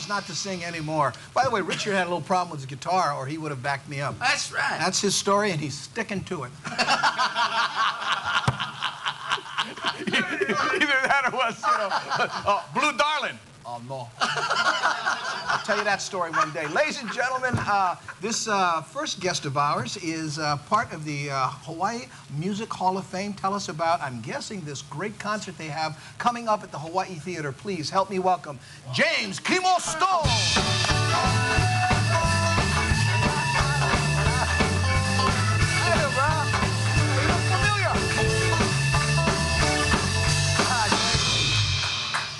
promise not to sing anymore. By the way, Richard had a little problem with his guitar, or he would have backed me up. That's right. That's his story, and he's sticking to it. Either that or was, Blue Darling. Oh, no. I'll tell you that story one day. Ladies and gentlemen, this first guest of ours is part of the Hawaii Music Hall of Fame. Tell us about, I'm guessing, this great concert they have coming up at the Hawaii Theater. Please help me welcome James Kimo Stone.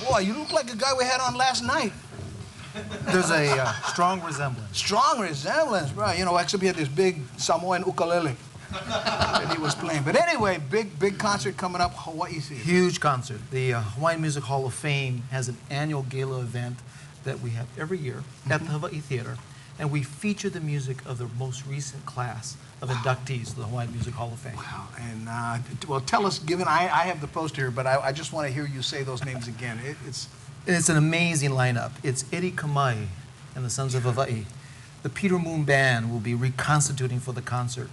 Boy, you look like a guy we had on last night. There's a strong resemblance. Strong resemblance, right? You know, except he had this big Samoan ukulele that he was playing. But anyway, big concert coming up, Hawaii Theater. Huge concert. The Hawaiian Music Hall of Fame has an annual gala event that we have every year at the Hawaii Theater, and we feature the music of the most recent class of inductees to the Hawaiian Music Hall of Fame. Wow, and well, tell us, given I have the poster here, but I just want to hear you say those names again. It's an amazing lineup. It's Eddie Kamai and the Sons of Hawaii. The Peter Moon Band will be reconstituting for the concert.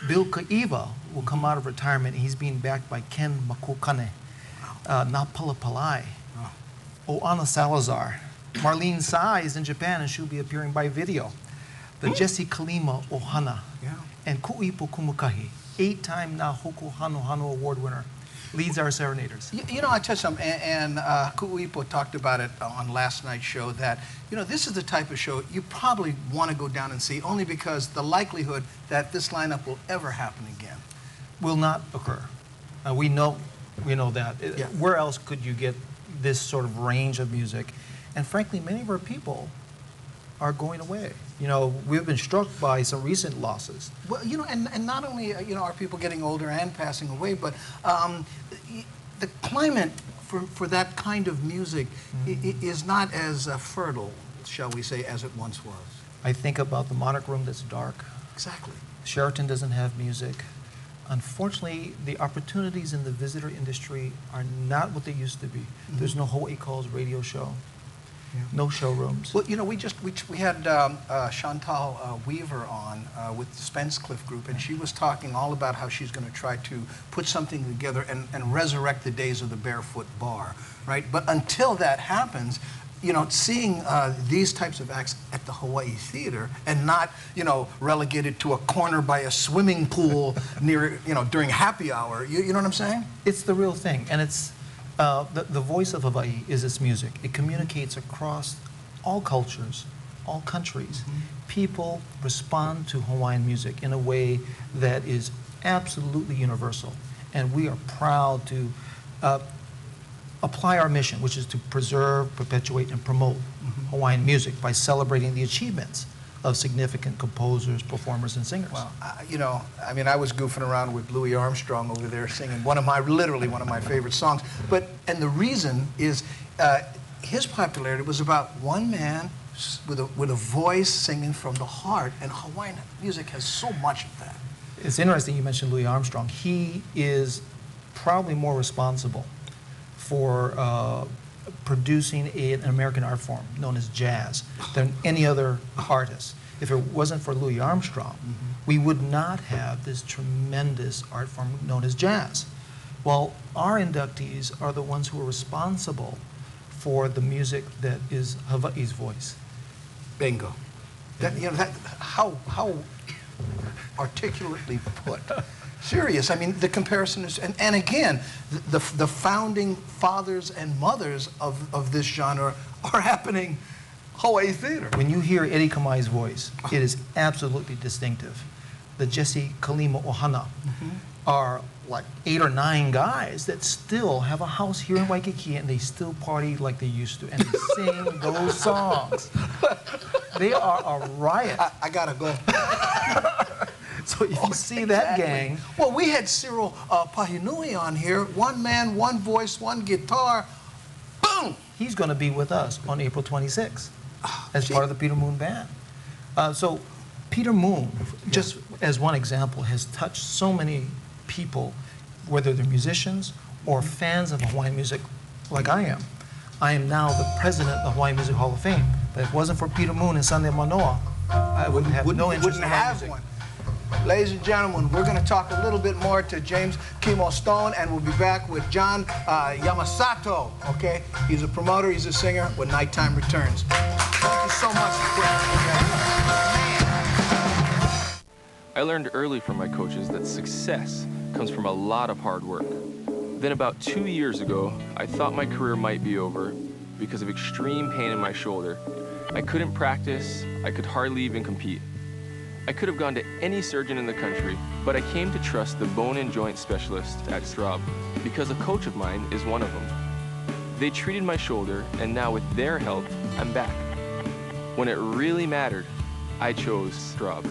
Bill Kaiva will come out of retirement. He's being backed by Ken Makokane, Napala Palai, Oana Salazar. Marlene Sai is in Japan and she'll be appearing by video. The Jesse Kalima Ohana and Ku'ipo Kumukahi, 8-time Nahoku Hano Hano Award winner, leads our serenaders. You know, I tell you something, and Ku'ipo talked about it on last night's show, that, you know, this is the type of show you probably want to go down and see, only because the likelihood that this lineup will ever happen again will not occur. We know that. Yeah. Where else could you get this sort of range of music? And frankly, many of our people are going away. You know, we've been struck by some recent losses. Well, you know, and not only, you know, are people getting older and passing away, but the climate for that kind of music is not as fertile, shall we say, as it once was. I think about the Monarch Room that's dark. Exactly. Sheraton doesn't have music. Unfortunately, the opportunities in the visitor industry are not what they used to be. There's no Hawaii Calls radio show. Yeah. No showrooms. Well, you know, we had Chantal Weaver on with the Spence Cliff Group, and she was talking all about how she's going to try to put something together and resurrect the days of the Barefoot Bar, right? But until that happens, you know, seeing these types of acts at the Hawaii Theater and not, you know, relegated to a corner by a swimming pool near, you know, during happy hour, you know what I'm saying? It's the real thing, and it's the voice of Hawaii is its music. It communicates across all cultures, all countries. People respond to Hawaiian music in a way that is absolutely universal. And we are proud to apply our mission, which is to preserve, perpetuate, and promote Hawaiian music by celebrating the achievements of significant composers, performers, and singers. Well, you know, I mean, I was goofing around with Louis Armstrong over there singing literally one of my favorite songs. And the reason is his popularity was about one man with a voice singing from the heart, and Hawaiian music has so much of that. It's interesting you mentioned Louis Armstrong. He is probably more responsible for producing an American art form known as jazz than any other artist. If it wasn't for Louis Armstrong, we would not have this tremendous art form known as jazz. Well, our inductees are the ones who are responsible for the music that is Hawaii's voice. Bingo. That, you know, how articulately put. Serious. I mean, the comparison is, and again, the founding fathers and mothers of this genre are happening Hawaii Theater. When you hear Eddie Kamai's voice, it is absolutely distinctive. The Jesse Kalima Ohana are like 8 or 9 guys that still have a house here in Waikiki, and they still party like they used to, and they sing those songs. They are a riot. I gotta go. So if you see that gang... Well, we had Cyril Pahinui on here. One man, one voice, one guitar. Boom! He's going to be with us on April 26th as part of the Peter Moon Band. So Peter Moon, just as one example, has touched so many people, whether they're musicians or fans of Hawaiian music like I am. I am now the president of the Hawaiian Music Hall of Fame. But if it wasn't for Peter Moon and Sunday Manoa, I wouldn't have no interest wouldn't in rock have music. one. Ladies and gentlemen, we're going to talk a little bit more to James Kimo Stone, and we'll be back with John Yamasato, okay? He's a promoter, he's a singer, when Nighttime returns. Thank you so much for I learned early from my coaches that success comes from a lot of hard work. Then about 2 years ago, I thought my career might be over because of extreme pain in my shoulder. I couldn't practice, I could hardly even compete. I could have gone to any surgeon in the country, but I came to trust the bone and joint specialist at Straub because a coach of mine is one of them. They treated my shoulder, and now with their help, I'm back. When it really mattered, I chose Straub.